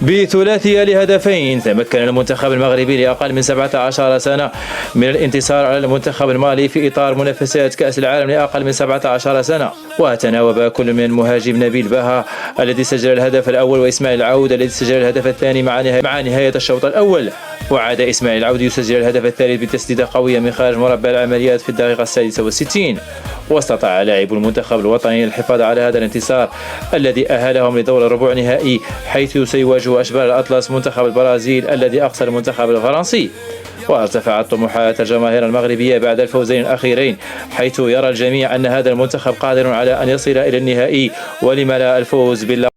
بثلاثية لهدفين تمكن المنتخب المغربي لأقل من 17 سنة من الانتصار على المنتخب المالي في إطار منافسات كأس العالم لأقل من 17 سنة. وتناوب كل من المهاجم نبيل باها الذي سجل الهدف الأول وإسماعيل العود الذي سجل الهدف الثاني مع نهاية الشوط الأول. وعاد إسماعيل العود يسجل الهدف الثالث بتسديدة قوية من خارج مربع العمليات في الدقيقة 66. واستطاع لاعب المنتخب الوطني الحفاظ على هذا الانتصار الذي أهلهم لدور الربع النهائي، حيث سيواجه أشبال الأطلس منتخب البرازيل الذي أقصى المنتخب الفرنسي. وارتفعت طموحات الجماهير المغربية بعد الفوزين الأخيرين، حيث يرى الجميع أن هذا المنتخب قادر على أن يصل إلى النهائي، ولم لا الفوز باللقب.